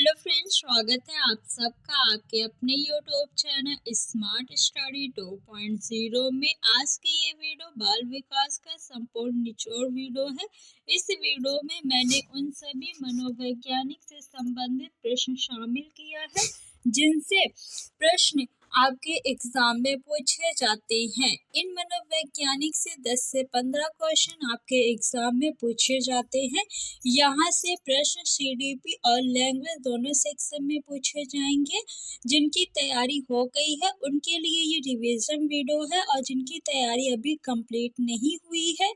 Hello friends, स्वागत है आप सबका आपके अपने यूट्यूब चैनल स्मार्ट स्टडी 2.0 में। आज की ये वीडियो बाल विकास का संपूर्ण निचोड़ वीडियो है। इस वीडियो में मैंने उन सभी मनोवैज्ञानिक से संबंधित प्रश्न शामिल किया है जिनसे प्रश्न आपके एग्जाम में पूछे जाते हैं। इन मनोवैज्ञानिक से 10 से 15 क्वेश्चन आपके एग्जाम में पूछे जाते हैं। यहाँ से प्रश्न सीडीपी और लैंग्वेज दोनों सेक्शन में पूछे जाएंगे। जिनकी तैयारी हो गई है उनके लिए ये रिवीजन वीडियो है, और जिनकी तैयारी अभी कंप्लीट नहीं हुई है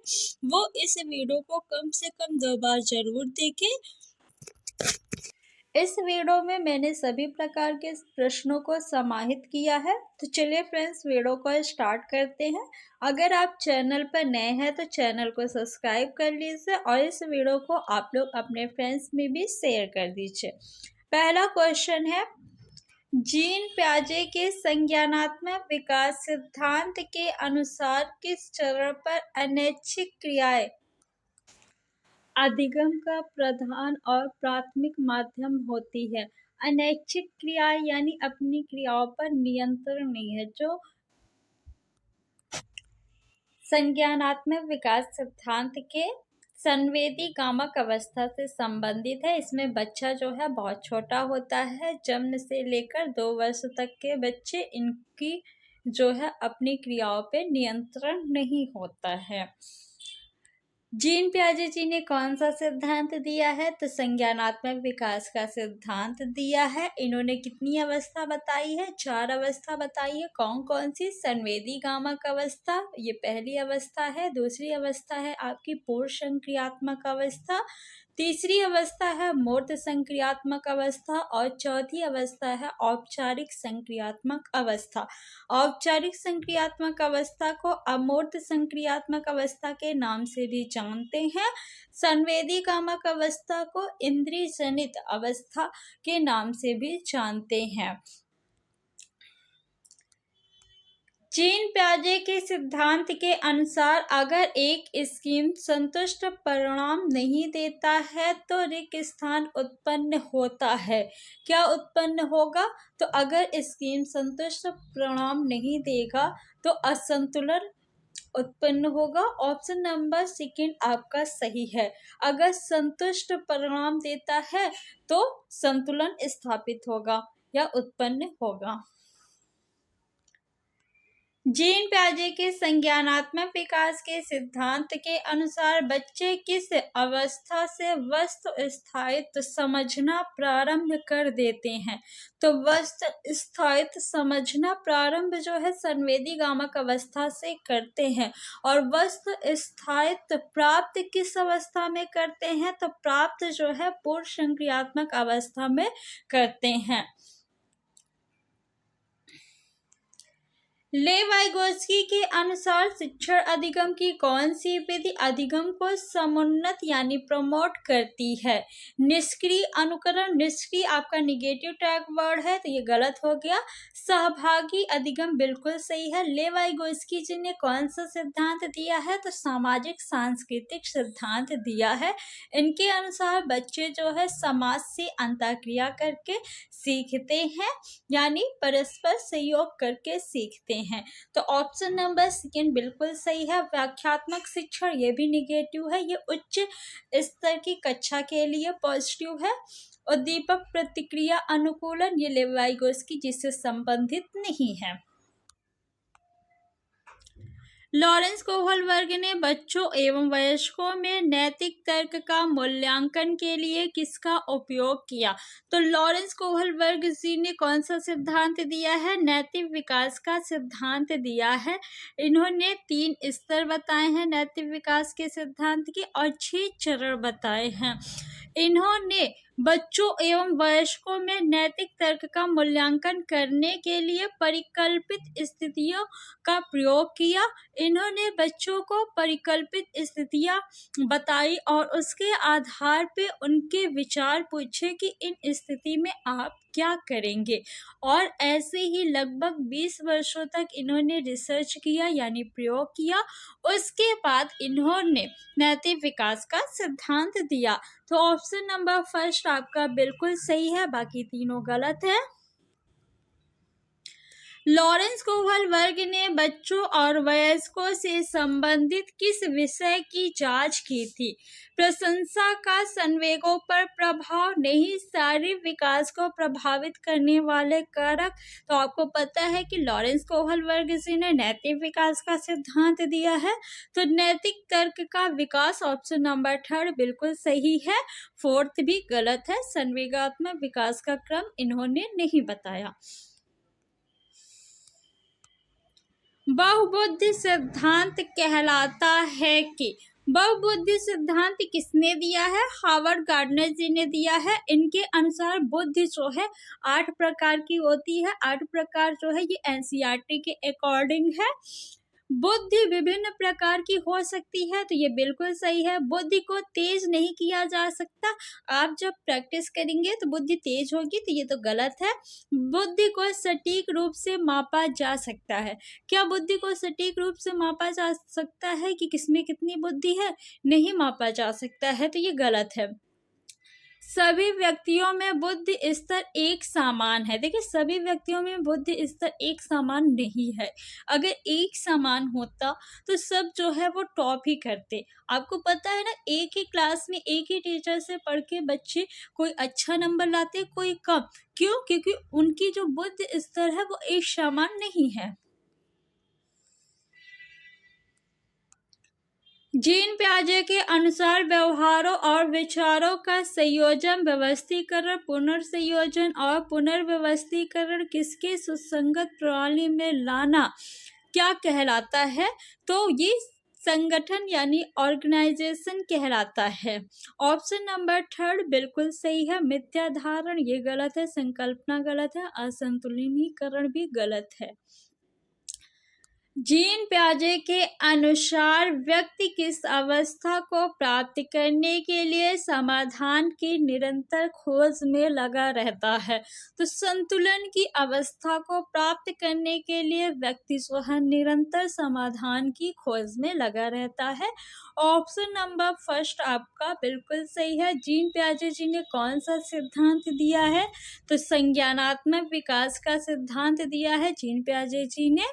वो इस वीडियो को कम से कम 2 बार जरूर देखें। इस वीडियो में मैंने सभी प्रकार के प्रश्नों को समाहित किया है। तो चलिए फ्रेंड्स, वीडियो को स्टार्ट करते हैं। अगर आप चैनल पर नए हैं तो चैनल को सब्सक्राइब कर लीजिए और इस वीडियो को आप लोग अपने फ्रेंड्स में भी शेयर कर दीजिए। पहला क्वेश्चन है, जीन पियाजे के संज्ञानात्मक विकास सिद्धांत के अनुसार किस चरण पर अनैच्छिक क्रियाएं अधिगम का प्रधान और प्राथमिक माध्यम होती है? अनैच्छिक क्रियाएं यानी अपनी क्रियाओं पर नियंत्रण नहीं है, जो संज्ञानात्मक विकास सिद्धांत के संवेदी गामक अवस्था से संबंधित है। इसमें बच्चा जो है बहुत छोटा होता है, जन्म से लेकर 2 वर्ष तक के बच्चे, इनकी जो है अपनी क्रियाओं पे नियंत्रण नहीं होता है। जीन पियाजे जी ने कौन सा सिद्धांत दिया है? तो संज्ञानात्मक विकास का सिद्धांत दिया है। इन्होंने कितनी अवस्था बताई है? 4 अवस्था बताई है। कौन कौन सी? संवेदी गामक अवस्था, ये पहली अवस्था है। दूसरी अवस्था है आपकी पूर्व संक्रियात्मक अवस्था। तीसरी अवस्था है मूर्त संक्रियात्मक अवस्था और चौथी अवस्था है औपचारिक संक्रियात्मक अवस्था। औपचारिक संक्रियात्मक अवस्था को अमूर्त संक्रियात्मक अवस्था के नाम से भी जानते हैं। संवेदी गामक अवस्था को इंद्रिय जनित अवस्था के नाम से भी जानते हैं। जीन पियाजे के सिद्धांत के अनुसार अगर एक स्कीम संतुष्ट परिणाम नहीं देता है तो रिक्त स्थान उत्पन्न होता है। क्या उत्पन्न होगा? तो अगर स्कीम संतुष्ट परिणाम नहीं देगा तो असंतुलन उत्पन्न होगा। ऑप्शन नंबर सेकंड आपका सही है। अगर संतुष्ट परिणाम देता है तो संतुलन स्थापित होगा या उत्पन्न होगा। जीन पियाजे के संज्ञानात्मक विकास के सिद्धांत के अनुसार बच्चे किस अवस्था से वस्तु स्थायित्व समझना प्रारंभ कर देते हैं? तो वस्तु स्थायित्व समझना प्रारंभ जो है संवेदी गामक अवस्था से करते हैं। और वस्तु स्थायित्व प्राप्त किस अवस्था में करते हैं? तो प्राप्त जो है पूर्व संक्रियात्मक अवस्था में करते हैं। ले-वाइगोत्स्की के अनुसार शिक्षण अधिगम की कौन सी विधि अधिगम को समुन्नत यानी प्रमोट करती है? निष्क्रिय अनुकरण, निष्क्रिय आपका निगेटिव टैग वर्ड है तो ये गलत हो गया। सहभागी अधिगम बिल्कुल सही है। ले-वाइगोत्स्की जी ने कौन सा सिद्धांत दिया है? तो सामाजिक सांस्कृतिक सिद्धांत दिया है। इनके अनुसार बच्चे जो है समाज से अंतःक्रिया करके सीखते हैं, यानी परस्पर सहयोग करके सीखते हैं। तो ऑप्शन नंबर सेकंड बिल्कुल सही है। व्याख्यात्मक शिक्षण ये भी निगेटिव है, ये उच्च स्तर की कक्षा के लिए पॉजिटिव है। उद्दीपक प्रतिक्रिया अनुकूलन ये ले-वाइगोत्स्की जिससे संबंधित नहीं है। लॉरेंस कोहलबर्ग ने बच्चों एवं वयस्कों में नैतिक तर्क का मूल्यांकन के लिए किसका उपयोग किया? तो लॉरेंस कोहलबर्ग जी ने कौन सा सिद्धांत दिया है? नैतिक विकास का सिद्धांत दिया है। इन्होंने 3 स्तर बताए हैं नैतिक विकास के सिद्धांत के और 6 चरण बताए हैं। इन्होंने बच्चों एवं वयस्कों में नैतिक तर्क का मूल्यांकन करने के लिए परिकल्पित स्थितियों का प्रयोग किया। इन्होंने बच्चों को परिकल्पित स्थितियां बताई और उसके आधार पे उनके विचार पूछे कि इन स्थिति में आप क्या करेंगे। और ऐसे ही लगभग 20 वर्षों तक इन्होंने रिसर्च किया यानी प्रयोग किया। उसके बाद इन्होंने नैतिक विकास का सिद्धांत दिया। तो ऑप्शन नंबर फर्स्ट आपका बिल्कुल सही है, बाकी तीनों गलत है। लॉरेंस कोहल वर्ग ने बच्चों और वयस्कों से संबंधित किस विषय की जांच की थी? प्रशंसा का संवेगों पर प्रभाव नहीं, शारीरिक विकास को प्रभावित करने वाले कारक। तो आपको पता है कि लॉरेंस कोहल वर्ग जी ने नैतिक विकास का सिद्धांत दिया है, तो नैतिक तर्क का विकास ऑप्शन नंबर थर्ड बिल्कुल सही है। फोर्थ भी गलत है, संवेगात्मक विकास का क्रम इन्होंने नहीं बताया। बहुबुद्धि सिद्धांत कहलाता है कि बहुबुद्धि सिद्धांत किसने दिया है? हावर्ड गार्डनर जी ने दिया है। इनके अनुसार बुद्धि जो है 8 प्रकार की होती है। 8 प्रकार जो है ये एनसीईआरटी के अकॉर्डिंग है। बुद्धि विभिन्न प्रकार की हो सकती है, तो ये बिल्कुल सही है। बुद्धि को तेज नहीं किया जा सकता। आप जब प्रैक्टिस करेंगे तो बुद्धि तेज होगी, तो ये तो गलत है। बुद्धि को सटीक रूप से मापा जा सकता है। क्या बुद्धि को सटीक रूप से मापा जा सकता है कि किसमें कितनी बुद्धि है? नहीं मापा जा सकता है, तो ये गलत है। सभी व्यक्तियों में बुद्धि स्तर एक समान है। देखिए, सभी व्यक्तियों में बुद्धि स्तर एक समान नहीं है। अगर एक समान होता तो सब जो है वो टॉप ही करते। आपको पता है ना, एक ही क्लास में एक ही टीचर से पढ़ के बच्चे कोई अच्छा नंबर लाते, कोई कम। क्यों? क्योंकि उनकी जो बुद्धि स्तर है वो एक समान नहीं है। जीन पियाजे के अनुसार व्यवहारों और विचारों का संयोजन, व्यवस्थीकरण, पुनर्संयोजन और पुनर्व्यवस्थीकरण किसके सुसंगत प्रणाली में लाना क्या कहलाता है? तो ये संगठन यानी ऑर्गेनाइजेशन कहलाता है। ऑप्शन नंबर थर्ड बिल्कुल सही है। मिथ्या धारण ये गलत है, संकल्पना गलत है, असंतुलिनीकरण भी गलत है। जीन पियाजे के अनुसार व्यक्ति किस अवस्था को प्राप्त करने के लिए समाधान की निरंतर खोज में लगा रहता है? तो संतुलन की अवस्था को प्राप्त करने के लिए व्यक्ति जो है निरंतर समाधान की खोज में लगा रहता है। ऑप्शन नंबर फर्स्ट आपका बिल्कुल सही है। जीन पियाजे जी ने कौन सा सिद्धांत दिया है? तो संज्ञानात्मक विकास का सिद्धांत दिया है जीन पियाजे जी ने।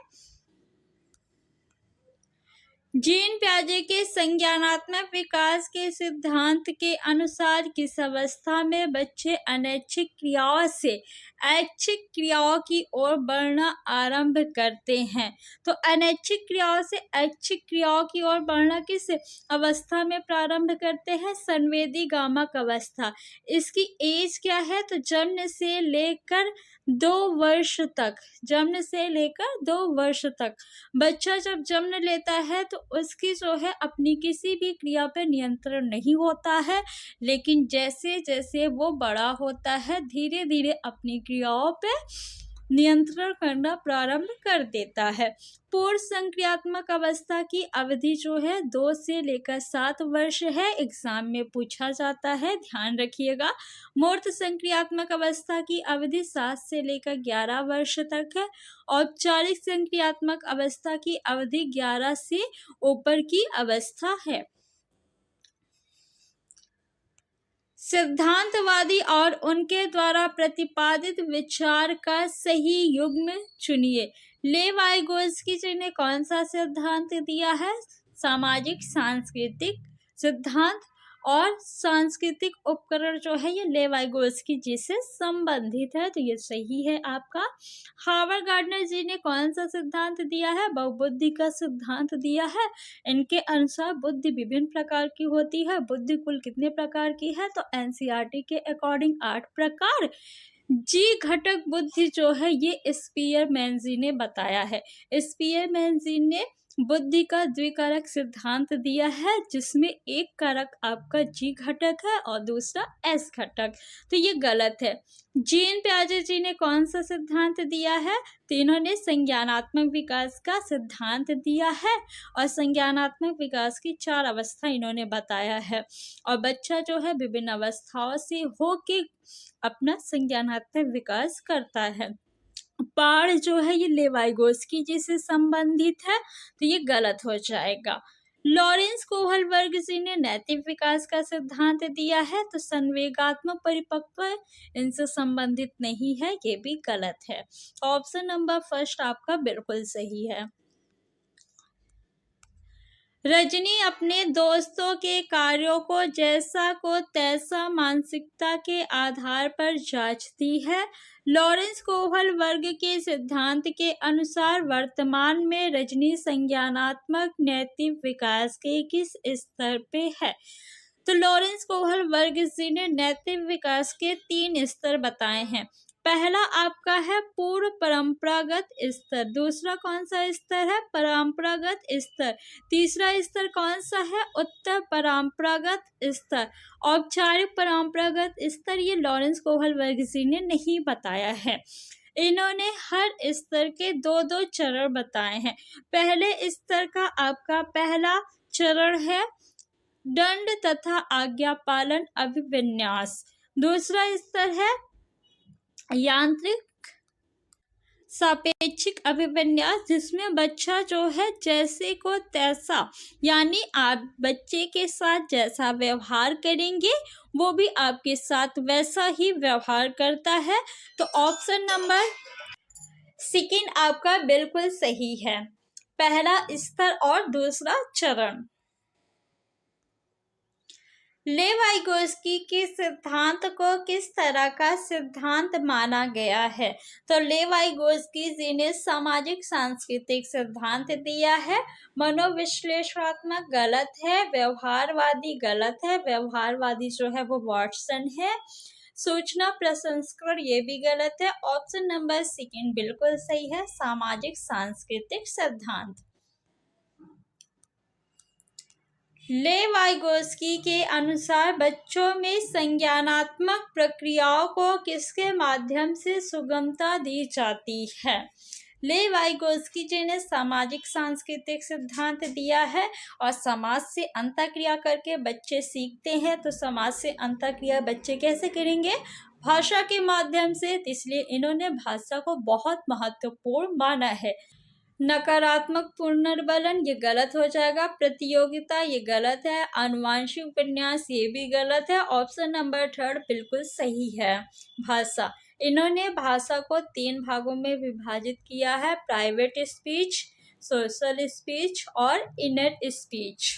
जीन पियाजे के संज्ञानात्मक विकास के सिद्धांत के अनुसार किस अवस्था में बच्चे अनैच्छिक क्रियाओं से ऐच्छिक क्रियाओं की ओर बढ़ना आरंभ करते हैं? तो अनैच्छिक क्रियाओं से ऐच्छिक क्रियाओं की ओर बढ़ना किस अवस्था में प्रारंभ करते हैं? संवेदी गामक अवस्था। इसकी एज क्या है? तो जन्म से लेकर 2 वर्ष तक। जन्म से लेकर 2 वर्ष तक बच्चा जब जन्म लेता है तो उसकी जो है अपनी किसी भी क्रिया पे नियंत्रण नहीं होता है, लेकिन जैसे जैसे वो बड़ा होता है धीरे धीरे अपनी क्रियाओं पे नियंत्रण करना प्रारंभ कर देता है। पूर्व संक्रियात्मक अवस्था की अवधि जो है 2 से लेकर 7 वर्ष है। एग्जाम में पूछा जाता है, ध्यान रखिएगा। मूर्त संक्रियात्मक अवस्था की अवधि 7 से लेकर 11 वर्ष तक है। औपचारिक संक्रियात्मक अवस्था की अवधि 11 से ऊपर की अवस्था है। सिद्धांतवादी और उनके द्वारा प्रतिपादित विचार का सही युग्म चुनिए। लेवाइगोस्की जी ने कौन सा सिद्धांत दिया है? सामाजिक सांस्कृतिक सिद्धांत और सांस्कृतिक उपकरण जो है ये लेवाइगोस्की जी से संबंधित है, तो ये सही है आपका। हावर्ड गार्डनर जी ने कौन सा सिद्धांत दिया है? बहुबुद्धि का सिद्धांत दिया है। इनके अनुसार बुद्धि विभिन्न प्रकार की होती है। बुद्धि कुल कितने प्रकार की है? तो एनसीईआरटी के अकॉर्डिंग 8 प्रकार। जी घटक बुद्धि जो है ये स्पीयरमैन जी ने बताया है। स्पीयरमैन जी ने बुद्धि का द्विकारक सिद्धांत दिया है, जिसमें एक कारक आपका जी घटक है और दूसरा एस घटक, तो ये गलत है। जीन पियाजे जी ने कौन सा सिद्धांत दिया है? तो इन्होंने संज्ञानात्मक विकास का सिद्धांत दिया है और संज्ञानात्मक विकास की 4 अवस्था इन्होंने बताया है, और बच्चा जो है विभिन्न अवस्थाओं से होके अपना संज्ञानात्मक विकास करता है। पाड़ जो है ये लेवाइगोस्की जी से संबंधित है, तो ये गलत हो जाएगा। लॉरेंस कोहलबर्ग जी ने नैतिक विकास का सिद्धांत दिया है, तो संवेगात्मक परिपक्व इनसे संबंधित नहीं है, ये भी गलत है। ऑप्शन नंबर फर्स्ट आपका बिल्कुल सही है। रजनी अपने दोस्तों के कार्यों को जैसा को तैसा मानसिकता के आधार पर जांचती है। लॉरेंस कोहलबर्ग के सिद्धांत के अनुसार वर्तमान में रजनी संज्ञानात्मक नैतिक विकास के किस स्तर पे है? तो लॉरेंस कोहलबर्ग जी ने नैतिक विकास के 3 स्तर बताए हैं। पहला आपका है पूर्व परंपरागत स्तर, दूसरा कौन सा स्तर है? परंपरागत स्तर, तीसरा स्तर कौन सा है? उत्तर परंपरागत स्तर। औपचारिक परंपरागत स्तर ये लॉरेंस कोहलबर्ग जी ने नहीं बताया है। इन्होंने हर स्तर के 2-2 चरण बताए हैं। पहले स्तर का आपका पहला चरण है दंड तथा आज्ञा पालन अभिविन्यास। दूसरा स्तर है यांत्रिक सापेक्षिक अभिविन्यास, जिसमें बच्चा जो है जैसे को तैसा, यानी आप बच्चे के साथ जैसा व्यवहार करेंगे वो भी आपके साथ वैसा ही व्यवहार करता है। तो ऑप्शन नंबर सेकंड आपका बिल्कुल सही है, पहला स्तर और दूसरा चरण। लेव वाइगोस्की के सिद्धांत को किस तरह का सिद्धांत माना गया है? तो लेव वाइगोस्की जी ने सामाजिक सांस्कृतिक सिद्धांत दिया है। मनोविश्लेषणात्मक गलत है, व्यवहारवादी गलत है, व्यवहारवादी जो है वो वाटसन है। सूचना प्रसंस्करण ये भी गलत है। ऑप्शन नंबर सेकंड बिल्कुल सही है, सामाजिक सांस्कृतिक सिद्धांत। लेव वाइगोस्की के अनुसार बच्चों में संज्ञानात्मक प्रक्रियाओं को किसके माध्यम से सुगमता दी जाती है? लेव वाइगोस्की जी ने सामाजिक सांस्कृतिक सिद्धांत दिया है और समाज से अंतःक्रिया करके बच्चे सीखते हैं। तो समाज से अंतःक्रिया बच्चे कैसे करेंगे? भाषा के माध्यम से। इसलिए इन्होंने भाषा को बहुत महत्वपूर्ण माना है। नकारात्मक पुनर्बलन ये गलत हो जाएगा। प्रतियोगिता ये गलत है। आनुवांशिक विन्यास ये भी गलत है। ऑप्शन नंबर थर्ड बिल्कुल सही है, भाषा। इन्होंने भाषा को 3 भागों में विभाजित किया है, प्राइवेट स्पीच, सोशल स्पीच और इनर स्पीच।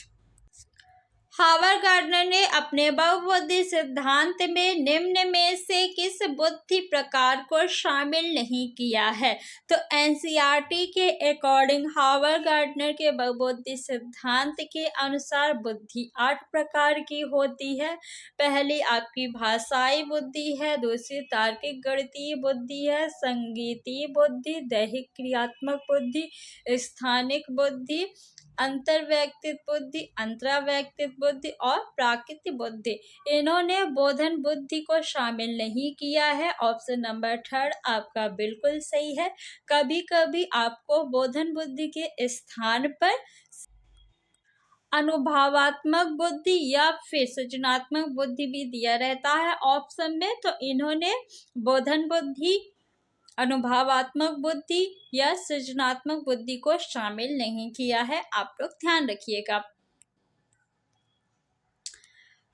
हावर्ड गार्डनर ने अपने बहुबुद्धि सिद्धांत में निम्न में से किस बुद्धि प्रकार को शामिल नहीं किया है? तो एनसीईआरटी के अकॉर्डिंग हावर्ड गार्डनर के बहुबुद्धि सिद्धांत के अनुसार बुद्धि 8 प्रकार की होती है। पहली आपकी भाषाई बुद्धि है, दूसरी तार्किक गणितीय बुद्धि है, संगीतीय बुद्धि, दैहिक क्रियात्मक बुद्धि, स्थानिक बुद्धि, अंतर्वैयक्तिक बुद्धि, अंतरावैयक्तिक बुद्धि और प्राकृतिक बुद्धि। इन्होंने बोधन बुद्धि को शामिल नहीं किया है। ऑप्शन नंबर थर्ड आपका बिल्कुल सही है। कभी कभी आपको बोधन बुद्धि के स्थान पर अनुभवात्मक बुद्धि या फिर सृजनात्मक बुद्धि भी दिया रहता है ऑप्शन में। तो इन्होंने बोधन बुद्धि, अनुभवात्मक बुद्धि या सृजनात्मक बुद्धि को शामिल नहीं किया है, आप लोग ध्यान रखिएगा।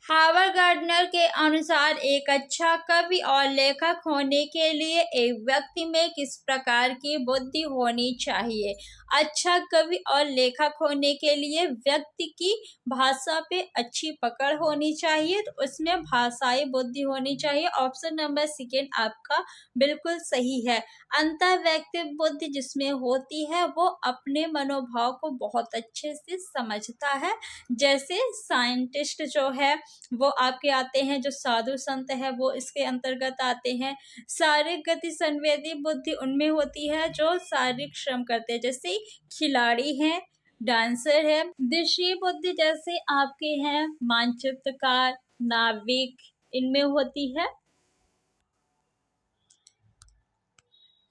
हावर्ड गार्डनर के अनुसार एक अच्छा कवि और लेखक होने के लिए एक व्यक्ति में किस प्रकार की बुद्धि होनी चाहिए? अच्छा कवि और लेखक होने के लिए व्यक्ति की भाषा पे अच्छी पकड़ होनी चाहिए, तो उसमें भाषाई बुद्धि होनी चाहिए। ऑप्शन नंबर सेकंड आपका बिल्कुल सही है। अंतर्वैयक्तिक बुद्धि जिसमें होती है वो अपने मनोभाव को बहुत अच्छे से समझता है। जैसे साइंटिस्ट जो है वो आपके आते हैं, जो साधु संत है वो इसके अंतर्गत आते हैं। शारीरिक गति संवेदी बुद्धि उनमें होती है जो शारीरिक श्रम करते हैं, जैसे खिलाड़ी हैं, डांसर है। दृश्य बुद्धि जैसे आपके हैं मानचित्रकार, नाविक, इनमें होती है।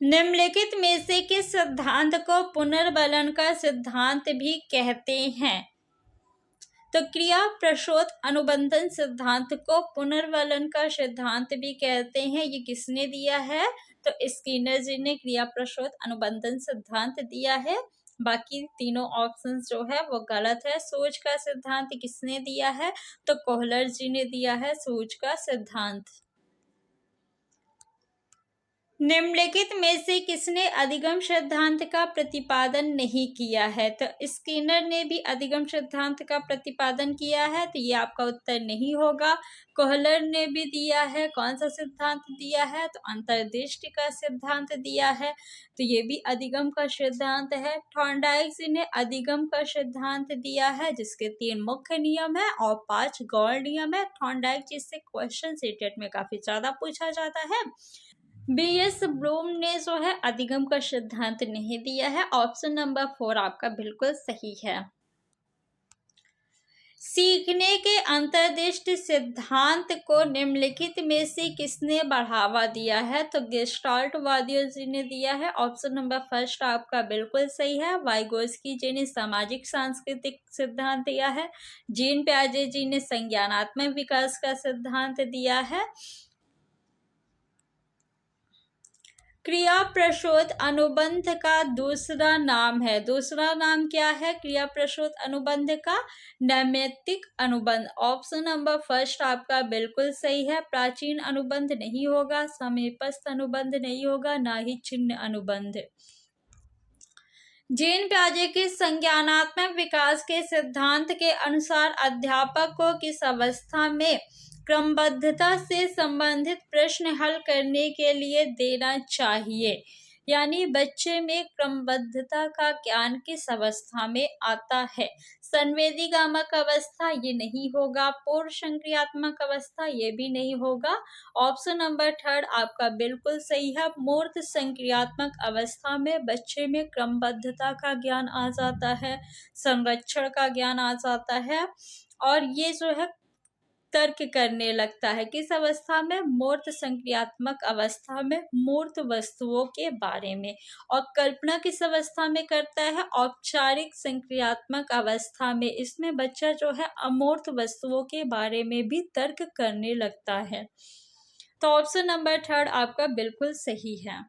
निम्नलिखित में से किस सिद्धांत को पुनर्बलन का सिद्धांत भी कहते हैं? तो क्रिया प्रशोध अनुबंधन सिद्धांत को पुनर्बलन का सिद्धांत भी कहते हैं। ये किसने दिया है? तो स्किनर जी ने क्रिया प्रशोध अनुबंधन सिद्धांत दिया है। बाकी तीनों ऑप्शंस जो है वो गलत है। सूझ का सिद्धांत किसने दिया है? तो कोहलर जी ने दिया है सूझ का सिद्धांत। निम्नलिखित में से किसने अधिगम सिद्धांत का प्रतिपादन नहीं किया है? तो स्किनर ने भी अधिगम सिद्धांत का प्रतिपादन किया है, तो ये आपका उत्तर नहीं होगा। कोहलर ने भी दिया है, कौन सा सिद्धांत दिया है? तो अंतर्दृष्टि का सिद्धांत दिया है, तो ये भी अधिगम का सिद्धांत है। थॉर्नडाइक जी ने अधिगम का सिद्धांत दिया है, जिसके 3 मुख्य नियम है और 5 गौण नियम है। थॉर्नडाइक जी से क्वेश्चन सीटेट में काफी ज्यादा पूछा जाता है। बीएस ब्लूम ने जो है अधिगम का सिद्धांत नहीं दिया है। ऑप्शन नंबर 4 आपका बिल्कुल सही है। सीखने के अंतर्दृष्टि सिद्धांत को निम्नलिखित में से किसने बढ़ावा दिया है? तो गेस्टाल्टवादियों जी ने दिया है। ऑप्शन नंबर फर्स्ट आपका बिल्कुल सही है। वाइगोस्की जी ने सामाजिक सांस्कृतिक सिद्धांत दिया है। जीन पियाजे जी ने संज्ञानात्मक विकास का सिद्धांत दिया है। क्रिया प्रशोध अनुबंध का दूसरा नाम है। दूसरा नाम क्या है क्रिया प्रशोध अनुबंध का? नैमित्तिक अनुबंध। ऑप्शन नंबर फर्स्ट आपका बिल्कुल सही है। प्राचीन अनुबंध नहीं होगा, समीपस्थ अनुबंध नहीं होगा, ना ही चिन्ह अनुबंध। जीन पियाजे के संज्ञानात्मक विकास के सिद्धांत के अनुसार अध्यापक को किस अवस्था में क्रमबद्धता से संबंधित प्रश्न हल करने के लिए देना चाहिए? यानी बच्चे में क्रमबद्धता का ज्ञान किस अवस्था में आता है? संवेदीगामक अवस्था ये नहीं होगा, पूर्व संक्रियात्मक अवस्था ये भी नहीं होगा। ऑप्शन नंबर थर्ड आपका बिल्कुल सही है। मूर्त संक्रियात्मक अवस्था में बच्चे में क्रमबद्धता का ज्ञान आ जाता है, संरक्षण का ज्ञान आ जाता है, और ये जो है तर्क करने लगता है। किस अवस्था में? मूर्त संक्रियात्मक अवस्था में, मूर्त वस्तुओं के बारे में। और कल्पना किस अवस्था में करता है? औपचारिक संक्रियात्मक अवस्था में। इसमें बच्चा जो है अमूर्त वस्तुओं के बारे में भी तर्क करने लगता है। तो ऑप्शन नंबर थर्ड आपका बिल्कुल सही है।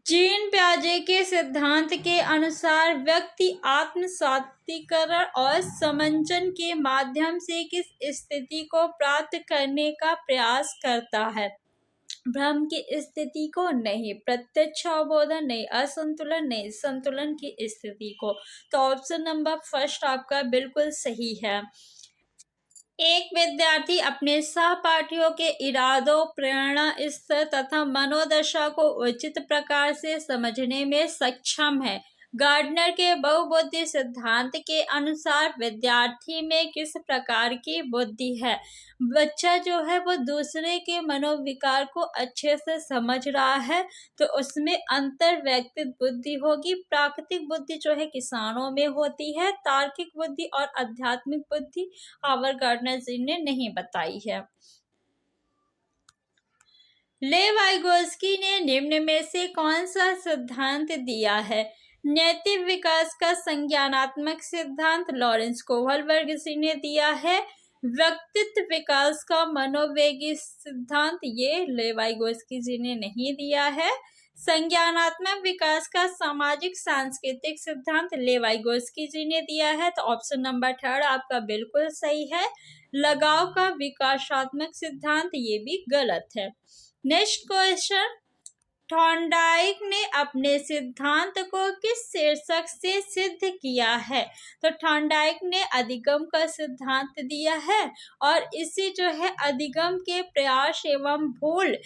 जीन पियाजे के सिद्धांत के अनुसार व्यक्ति आत्म सात्विकरण और समंजन के माध्यम से किस स्थिति को प्राप्त करने का प्रयास करता है? भ्रम की स्थिति को नहीं, प्रत्यक्ष अवबोधन नहीं, असंतुलन नहीं, संतुलन की स्थिति को। तो ऑप्शन नंबर फर्स्ट आपका बिल्कुल सही है। एक विद्यार्थी अपने सहपाठियों के इरादों, प्रेरणा स्तर तथा मनोदशा को उचित प्रकार से समझने में सक्षम है। गार्डनर के बहुबुद्धि सिद्धांत के अनुसार विद्यार्थी में किस प्रकार की बुद्धि है? बच्चा जो है वो दूसरे के मनोविकार को अच्छे से समझ रहा है, तो उसमें अंतर व्यक्तिक बुद्धि होगी। प्राकृतिक बुद्धि जो है किसानों में होती है। तार्किक बुद्धि और आध्यात्मिक बुद्धि हावर्ड गार्डनर जी ने नहीं बताई है। ले वाइगोस्की ने निम्न में से कौन सा सिद्धांत दिया है? नैतिक विकास का संज्ञानात्मक सिद्धांत लॉरेंस कोहलबर्ग जी ने दिया है। व्यक्तित्व विकास का मनोवैज्ञानिक सिद्धांत ये ले वाइगोस्की जी ने नहीं दिया है। संज्ञानात्मक विकास का सामाजिक सांस्कृतिक सिद्धांत ले वाइगोस्की जी ने दिया है। तो ऑप्शन नंबर थर्ड आपका बिल्कुल सही है। लगाव का विकासात्मक सिद्धांत ये भी गलत है। नेक्स्ट क्वेश्चन, थॉर्नडाइक ने अपने सिद्धांत को किस शीर्षक से सिद्ध किया है? तो थॉर्नडाइक ने अधिगम का सिद्धांत दिया है और इसी जो है अधिगम के प्रयास एवं भूल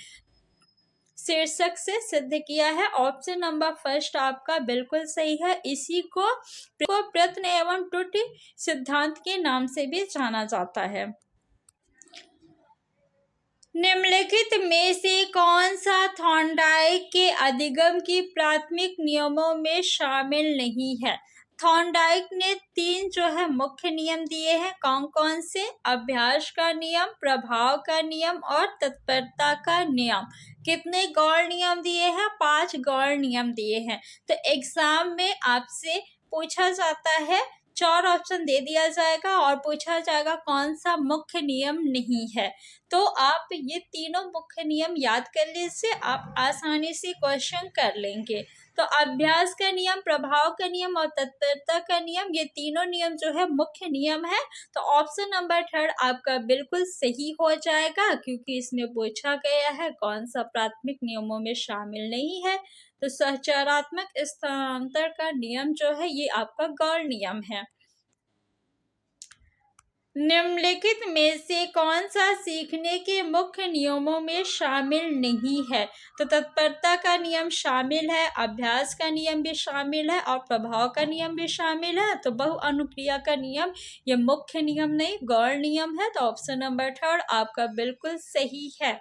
शीर्षक से सिद्ध किया है। ऑप्शन नंबर फर्स्ट आपका बिल्कुल सही है। इसी को प्रयत्न एवं त्रुटि सिद्धांत के नाम से भी जाना जाता है। निम्नलिखित में से कौन सा थॉर्नडाइक के अधिगम की प्राथमिक नियमों में शामिल नहीं है? थॉर्नडाइक ने 3 जो है मुख्य नियम दिए हैं। कौन कौन से? अभ्यास का नियम, प्रभाव का नियम और तत्परता का नियम। कितने गौण नियम दिए हैं? 5 गौण नियम दिए हैं। तो एग्जाम में आपसे पूछा जाता है, 4 ऑप्शन दे दिया जाएगा और पूछा जाएगा कौन सा मुख्य नियम नहीं है। तो आप ये तीनों मुख्य नियम याद कर लीजिए, आप आसानी से क्वेश्चन कर लेंगे। तो अभ्यास का नियम, प्रभाव का नियम और तत्परता का नियम, ये तीनों नियम जो है मुख्य नियम है। तो ऑप्शन नंबर 3 आपका बिल्कुल सही हो जाएगा, क्योंकि इसमें पूछा गया है कौन सा प्राथमिक नियमों में शामिल नहीं है। तो सहचरात्मक स्थानांतर का नियम जो है ये आपका गौड़ नियम है। निम्नलिखित में से कौन सा सीखने के मुख्य नियमों में शामिल नहीं है? तो तत्परता का नियम शामिल है, अभ्यास का नियम भी शामिल है और प्रभाव का नियम भी शामिल है। तो बहुअनुक्रिया का नियम ये मुख्य नियम नहीं, गौड़ नियम है। तो ऑप्शन नंबर 3 आपका बिल्कुल सही है।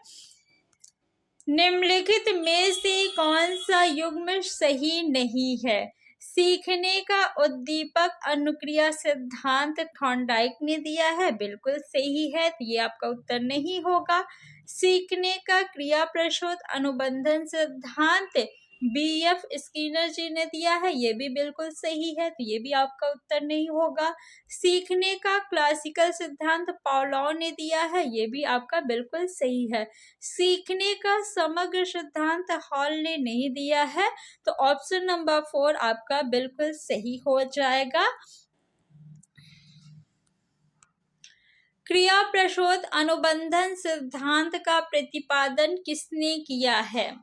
निम्नलिखित में से कौन सा युग्म सही नहीं है? सीखने का उद्दीपक अनुक्रिया सिद्धांत थॉर्नडाइक ने दिया है, बिल्कुल सही है, तो ये आपका उत्तर नहीं होगा। सीखने का क्रिया प्रशोध अनुबंधन सिद्धांत बीएफ स्किनर जी ने दिया है, ये भी बिल्कुल सही है, तो ये भी आपका उत्तर नहीं होगा। सीखने का क्लासिकल सिद्धांत पावलोव ने दिया है, ये भी आपका बिल्कुल सही है। सीखने का समग्र सिद्धांत हॉल ने नहीं दिया है, तो ऑप्शन नंबर 4 आपका बिल्कुल सही हो जाएगा। क्रिया प्रशोध अनुबंधन सिद्धांत का प्रतिपादन किसने किया है?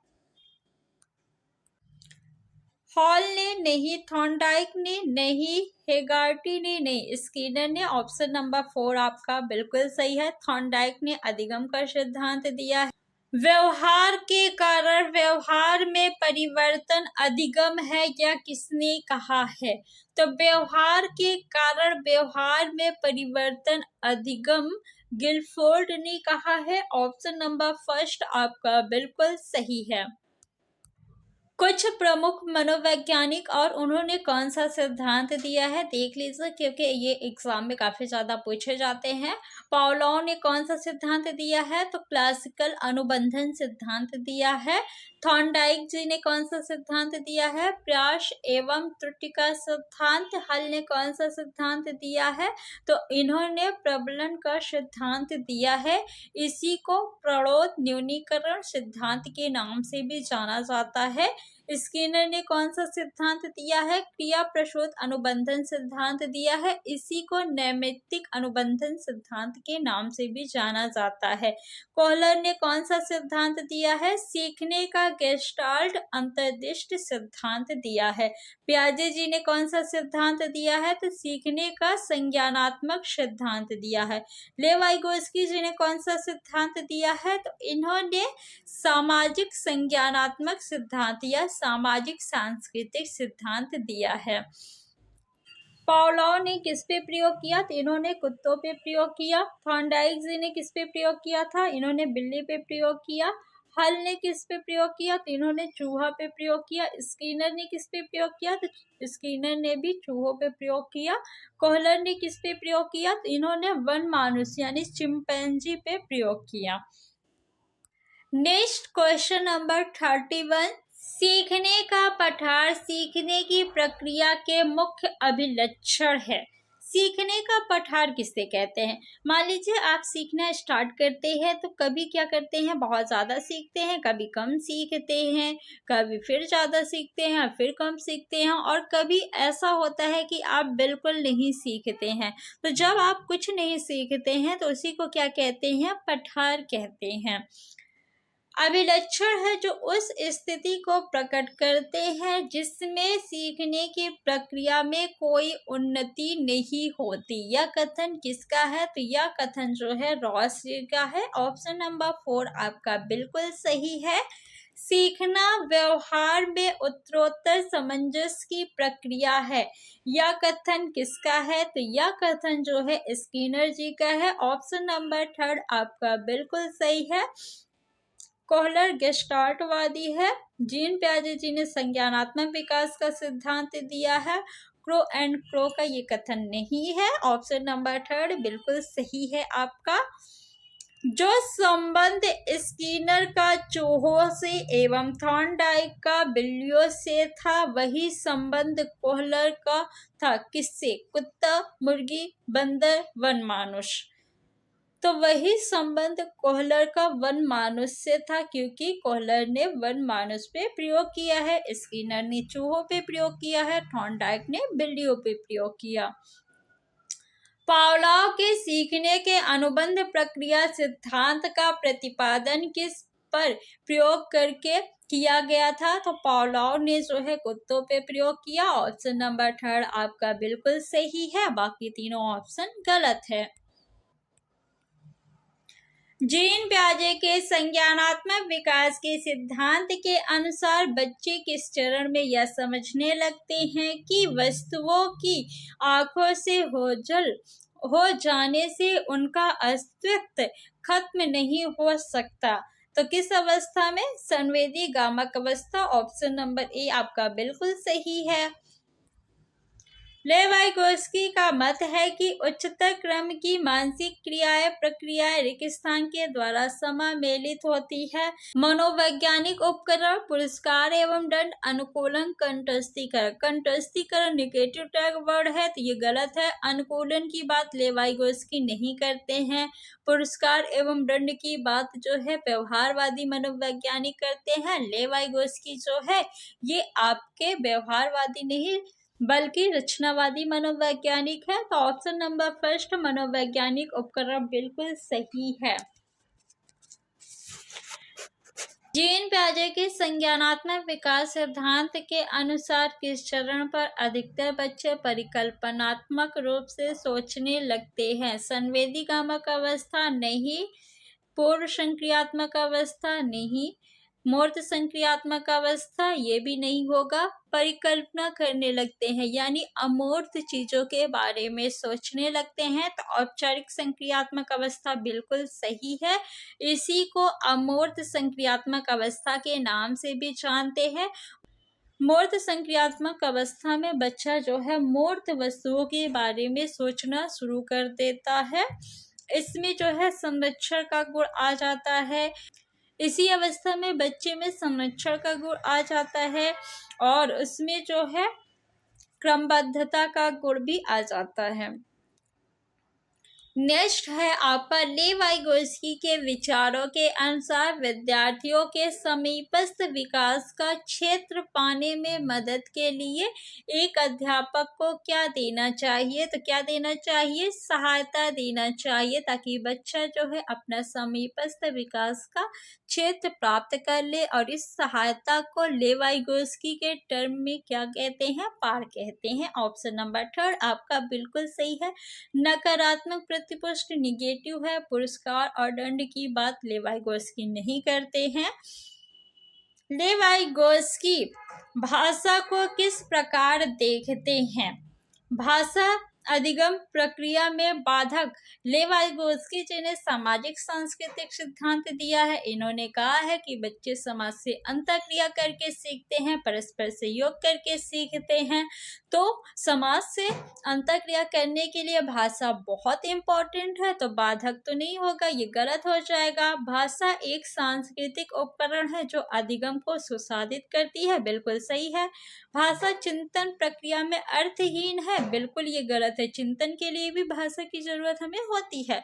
हॉल ने नहीं, थॉर्नडाइक ने नहीं, हेगार्टी ने नहीं, स्किनर ने। ऑप्शन नंबर 4 आपका बिल्कुल सही है। थॉर्नडाइक ने अधिगम का सिद्धांत दिया है। व्यवहार के कारण व्यवहार में परिवर्तन अधिगम है, या किसने कहा है? तो व्यवहार के कारण व्यवहार में परिवर्तन अधिगम गिलफोर्ड ने कहा है। ऑप्शन नंबर 1 आपका बिल्कुल सही है। कुछ प्रमुख मनोवैज्ञानिक और उन्होंने कौन सा सिद्धांत दिया है देख लीजिए, क्योंकि ये एग्जाम में काफी ज्यादा पूछे जाते हैं। पावलोव ने कौन सा सिद्धांत दिया है? तो क्लासिकल अनुबंधन सिद्धांत दिया है। थॉर्नडाइक जी ने कौन सा सिद्धांत दिया है? प्रयास एवं त्रुटि का सिद्धांत। हल ने कौन सा सिद्धांत दिया है? तो इन्होंने प्रबलन का सिद्धांत दिया है। इसी को प्रणोद न्यूनीकरण सिद्धांत के नाम से भी जाना जाता है। स्किनर ने कौन सा सिद्धांत दिया है? क्रिया प्रशोध अनुबंधन सिद्धांत दिया है। इसी को नैमित्तिक अनुबंधन सिद्धांत के नाम से भी जाना जाता है। कोहलर ने कौन सा सिद्धांत दिया है? सीखने का गेस्टाल्ट अंतर्दृष्टि सिद्धांत दिया है। पियाजे जी ने कौन सा सिद्धांत दिया है? तो सीखने का संज्ञानात्मक सिद्धांत दिया है। लेवाइगोस्की जी ने कौन सा सिद्धांत दिया है? तो इन्होंने सामाजिक संज्ञानात्मक सिद्धांत या सामाजिक सांस्कृतिक सिद्धांत दिया है। पावलोव ने किस पे प्रयोग किया? तो इन्होंने कुत्तों पे प्रयोग किया। थॉर्नडाइक जी ने किस पे प्रयोग किया था? इन्होंने बिल्ली पे प्रयोग किया। हल ने किस पे प्रयोग किया? तो इन्होंने चूहा पे प्रयोग किया। स्किनर ने किस पे प्रयोग किया? तो स्किनर ने भी चूहों पे प्रयोग किया। कोहलर ने किस पे प्रयोग किया? तो इन्होंने वन मानुस यानी चिंपैंजी पे प्रयोग किया। Next question number 31। सीखने का पठार सीखने की प्रक्रिया के मुख्य अभिलक्षण है। सीखने का पठार किससे कहते हैं? मान लीजिए आप सीखना स्टार्ट करते हैं तो कभी क्या करते हैं, बहुत ज़्यादा सीखते हैं, कभी कम सीखते हैं, कभी फिर ज़्यादा सीखते हैं, फिर कम सीखते हैं, और कभी ऐसा होता है कि आप बिल्कुल नहीं सीखते हैं। तो जब आप कुछ नहीं सीखते हैं तो उसी को क्या कहते हैं? पठार कहते हैं। अभिलक्षण है जो उस स्थिति को प्रकट करते हैं जिसमें सीखने की प्रक्रिया में कोई उन्नति नहीं होती। यह कथन किसका है? तो यह कथन जो है रॉस जी का है। ऑप्शन नंबर 4 आपका बिल्कुल सही है। सीखना व्यवहार में उत्तरोत्तर सामंजस्य की प्रक्रिया है। यह कथन किसका है? तो यह कथन जो है स्किनर जी का है। ऑप्शन नंबर 3 आपका बिल्कुल सही है। कोहलर गेस्टाल्टवादी है। जीन पियाजे जी ने संज्ञानात्मक विकास का सिद्धांत दिया है। क्रो एंड क्रो का ये कथन नहीं है। ऑप्शन नंबर 3 बिल्कुल सही है आपका। जो संबंध स्किनर का चूहों से एवं थॉर्नडाइक का बिल्लियों से था, वही संबंध कोहलर का था। किससे? कुत्ता, मुर्गी, बंदर, वनमानुष। तो वही संबंध कोहलर का वन मानुष से था, क्योंकि कोहलर ने वन मानुष पे प्रयोग किया है, स्किनर ने चूहों पे प्रयोग किया है, थॉर्नडाइक ने बिल्लियों पे प्रयोग किया। पावलोव के सीखने के अनुबंध प्रक्रिया सिद्धांत का प्रतिपादन किस पर प्रयोग करके किया गया था? तो पावलोव ने जो है कुत्तों पे प्रयोग किया। ऑप्शन नंबर 3 आपका बिल्कुल सही है, बाकी तीनों ऑप्शन गलत है। जीन पियाजे के संज्ञानात्मक विकास के सिद्धांत के अनुसार बच्चे किस चरण में यह समझने लगते हैं कि वस्तुओं की आंखों से ओझल हो जाने से उनका अस्तित्व खत्म नहीं हो सकता? तो किस अवस्था में? संवेदी गामक अवस्था। ऑप्शन नंबर ए आपका बिल्कुल सही है। लेवाइगोस्की का मत है कि उच्चतर क्रम की मानसिक क्रियाएं प्रक्रियाएं रिक्स्थान के द्वारा समामेलित होती है। मनोवैज्ञानिक उपकरण पुरस्कार एवं दंड अनुकूलन कंटस्थीकरण। कंटस्थीकरण निगेटिव टैग वर्ड है, तो ये गलत है। अनुकूलन की बात लेवाइगोस्की नहीं करते हैं। पुरस्कार एवं दंड की बात जो है व्यवहारवादी मनोवैज्ञानिक करते हैं। लेवाइगोस्की जो है ये आपके व्यवहारवादी नहीं बल्कि रचनावादी मनोवैज्ञानिक है। तो ऑप्शन नंबर फर्स्ट मनोवैज्ञानिक उपकरण बिल्कुल सही है। जीन पियाजे के संज्ञानात्मक विकास सिद्धांत के अनुसार किस चरण पर अधिकतर बच्चे परिकल्पनात्मक रूप से सोचने लगते हैं? संवेदी गामक अवस्था नहीं, पूर्व संक्रियात्मक अवस्था नहीं, मूर्त संक्रियात्मक अवस्था ये भी नहीं होगा। परिकल्पना करने लगते हैं यानी अमूर्त चीजों के बारे में सोचने लगते हैं, तो औपचारिक संक्रियात्मक अवस्था बिल्कुल सही है। इसी को अमूर्त संक्रियात्मक अवस्था के नाम से भी जानते हैं। मूर्त संक्रियात्मक अवस्था में बच्चा जो है मूर्त वस्तुओं के बारे में सोचना शुरू कर देता है। इसमें जो है संरक्षण का गुण आ जाता है। इसी अवस्था में बच्चे में संरक्षण का गुण आ जाता है और उसमें जो है क्रमबद्धता का गुण भी आ जाता है। नेक्स्ट है आपका लेवाइगोस्की के विचारों के अनुसार विद्यार्थियों के समीपस्थ विकास का क्षेत्र पाने में मदद के लिए एक अध्यापक को क्या देना चाहिए? तो क्या देना चाहिए? सहायता देना चाहिए, ताकि बच्चा जो है अपना समीपस्थ विकास का क्षेत्र प्राप्त कर ले। और इस सहायता को लेवाइगोस्की के टर्म में क्या कहते हैं? पार कहते हैं। ऑप्शन नंबर 3 आपका बिल्कुल सही है। नकारात्मक प्रतिपुष्टि निगेटिव है। पुरस्कार और दंड की बात लेवाइगोस्की नहीं करते हैं। लेवाइगोस्की भाषा को किस प्रकार देखते हैं? भाषा अधिगम प्रक्रिया में बाधक। लेवाइगोस्की जी ने सामाजिक सांस्कृतिक सिद्धांत दिया है। इन्होंने कहा है कि बच्चे समाज से अंतःक्रिया करके सीखते हैं, परस्पर सहयोग करके सीखते हैं। तो समाज से अंतःक्रिया करने के लिए भाषा बहुत इम्पोर्टेंट है, तो बाधक तो नहीं होगा, ये गलत हो जाएगा। भाषा एक सांस्कृतिक उपकरण है जो अधिगम को सुसाधित करती है, बिल्कुल सही है। भाषा चिंतन प्रक्रिया में अर्थहीन है, बिल्कुल ये गलत है। चिंतन के लिए भी भाषा की जरूरत हमें होती है।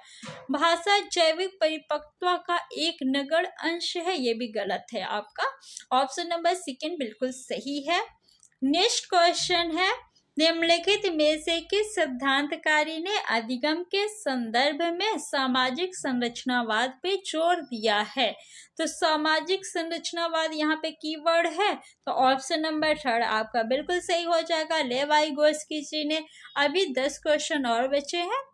भाषा जैविक परिपक्वता का एक नगण्य अंश है, ये भी गलत है। आपका ऑप्शन नंबर सेकंड बिल्कुल सही है। नेक्स्ट क्वेश्चन है, निम्नलिखित में से किस सिद्धांतकारी ने अधिगम के संदर्भ में सामाजिक संरचनावाद पे जोर दिया है? तो सामाजिक संरचनावाद यहाँ पे कीवर्ड है, तो ऑप्शन नंबर 3 आपका बिल्कुल सही हो जाएगा। लेवाइगोस्की जी ने। अभी 10 क्वेश्चन और बचे हैं।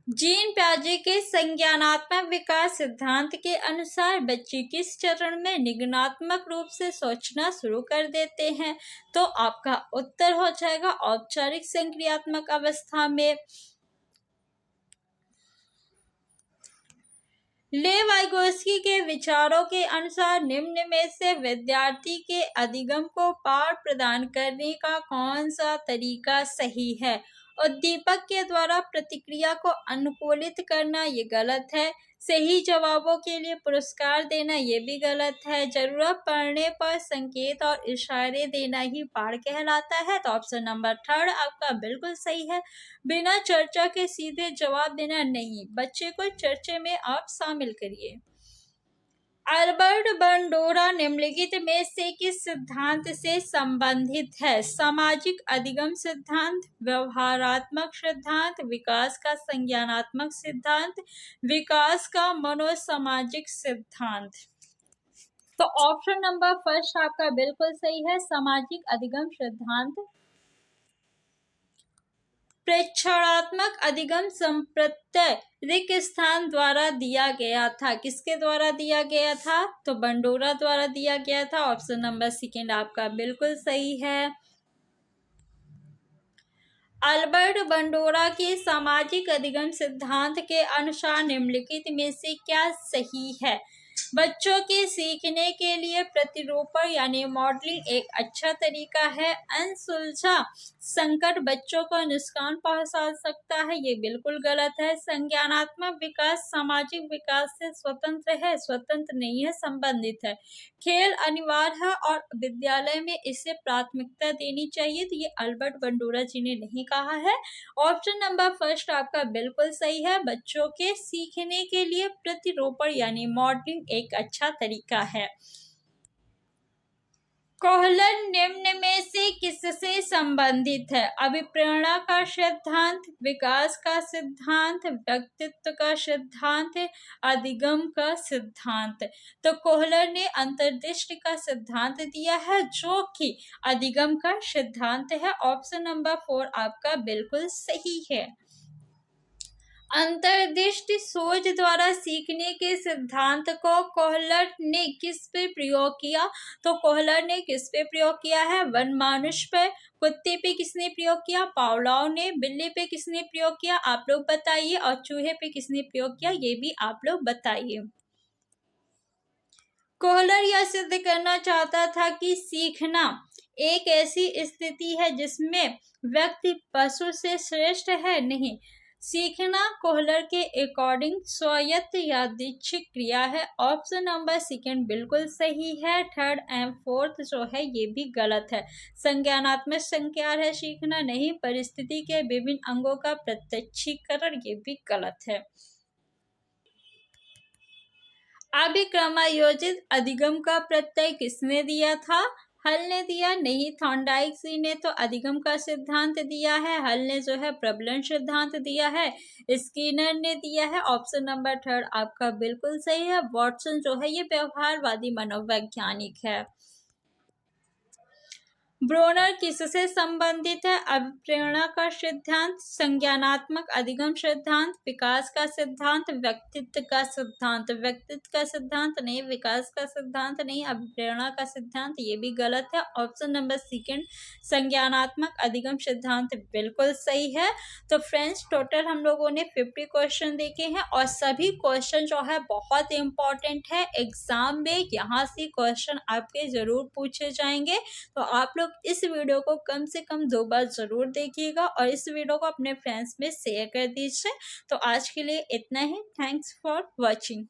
जीन पियाजे के संज्ञानात्मक विकास सिद्धांत के अनुसार बच्चे किस चरण में निगमनात्मक रूप से सोचना शुरू कर देते हैं? तो आपका उत्तर हो जाएगा औपचारिक संक्रियात्मक अवस्था में। लेवाइगोस्की के विचारों के अनुसार निम्न में से विद्यार्थी के अधिगम को पाठ प्रदान करने का कौन सा तरीका सही है? उद्दीपक के द्वारा प्रतिक्रिया को अनुकूलित करना ये गलत है। सही जवाबों के लिए पुरस्कार देना ये भी गलत है। जरूरत पड़ने पर संकेत और इशारे देना ही पाठ कहलाता है। तो ऑप्शन नंबर 3 आपका बिल्कुल सही है। बिना चर्चा के सीधे जवाब देना नहीं, बच्चे को चर्चा में आप शामिल करिए। अल्बर्ट बंडोरा निम्नलिखित में से किस सिद्धांत से संबंधित है? सामाजिक अधिगम सिद्धांत, व्यवहारात्मक सिद्धांत, विकास का संज्ञानात्मक सिद्धांत, विकास का मनोसामाजिक सिद्धांत। तो ऑप्शन नंबर फर्स्ट आपका बिल्कुल सही है, सामाजिक अधिगम सिद्धांत। प्रेक्षणात्मक अधिगम संप्रत्यय रिक्त स्थान द्वारा दिया गया था। किसके द्वारा दिया गया था? तो बंडोरा द्वारा दिया गया था। ऑप्शन नंबर सेकंड आपका बिल्कुल सही है। अल्बर्ट बंडोरा के सामाजिक अधिगम सिद्धांत के अनुसार निम्नलिखित में से क्या सही है? बच्चों के सीखने के लिए प्रतिरूपण यानी मॉडलिंग एक अच्छा तरीका है। अनसुलझा संकट बच्चों को नुकसान पहुंचा सकता है, ये बिल्कुल गलत है। संज्ञानात्मक विकास सामाजिक विकास से स्वतंत्र है, स्वतंत्र नहीं है, संबंधित है। खेल अनिवार्य है और विद्यालय में इसे प्राथमिकता देनी चाहिए, तो ये अल्बर्ट बंडोरा जी ने नहीं कहा है। ऑप्शन नंबर फर्स्ट आपका बिल्कुल सही है। बच्चों के सीखने के लिए प्रतिरूपण यानी मॉडलिंग एक अच्छा तरीका है। कोहलर निम्न में से किससे संबंधित है? अभिप्रेरणा का सिद्धांत, विकास का सिद्धांत, व्यक्तित्व का सिद्धांत, अधिगम का सिद्धांत। तो कोहलर ने अंतर्दृष्टि का सिद्धांत दिया है, जो कि अधिगम का सिद्धांत है। ऑप्शन नंबर 4 आपका बिल्कुल सही है। अंतर्दृष्टि सोच द्वारा सीखने के सिद्धांत को कोहलर ने किस पे प्रयोग किया? तो कोहलर ने किस पे प्रयोग किया है? वनमानुष पे। कुत्ते पे किसने प्रयोग किया? पावलोव ने। बिल्ली पे किसने प्रयोग किया? आप लोग बताइए। और चूहे पे किसने प्रयोग किया? ये भी आप लोग बताइए। कोहलर यह सिद्ध करना चाहता था कि सीखना एक ऐसी स्थिति है जिसमें व्यक्ति पशु से श्रेष्ठ है। नहीं, सीखना कोहलर के अकॉर्डिंग स्वायत्त यादृच्छिक क्रिया है। ऑप्शन नंबर सेकंड बिल्कुल सही है। थर्ड एंड फोर्थ जो है ये भी गलत है। संज्ञानात्मक संज्ञान है सीखना, नहीं। परिस्थिति के विभिन्न अंगों का प्रत्यक्षीकरण, ये भी गलत है। अभिक्रमायोजित अधिगम का प्रत्यय किसने दिया था? हल ने दिया, नहीं। थॉर्नडाइक जी ने तो अधिगम का सिद्धांत दिया है। हल ने जो है प्रबलन सिद्धांत दिया है। स्किनर ने दिया है। ऑप्शन नंबर 3 आपका बिल्कुल सही है। वॉटसन जो है ये व्यवहारवादी मनोवैज्ञानिक है। ब्रोनर किससे संबंधित है? अभिप्रेरणा का सिद्धांत, संज्ञानात्मक अधिगम सिद्धांत, विकास का सिद्धांत, व्यक्तित्व का सिद्धांत। व्यक्तित्व का सिद्धांत नहीं, विकास का सिद्धांत नहीं, अभिप्रेरणा का सिद्धांत, ये भी गलत है। ऑप्शन नंबर सेकंड संज्ञानात्मक अधिगम सिद्धांत बिल्कुल सही है। तो फ्रेंड्स टोटल हम लोगों ने 50 क्वेश्चन देखे हैं और सभी क्वेश्चन जो है बहुत इंपॉर्टेंट है। एग्जाम में यहाँ से क्वेश्चन आपके जरूर पूछे जाएंगे, तो आप लोग इस वीडियो को कम से कम 2 बार जरूर देखिएगा और इस वीडियो को अपने फ्रेंड्स में शेयर कर दीजिए। तो आज के लिए इतना ही। Thanks for watching.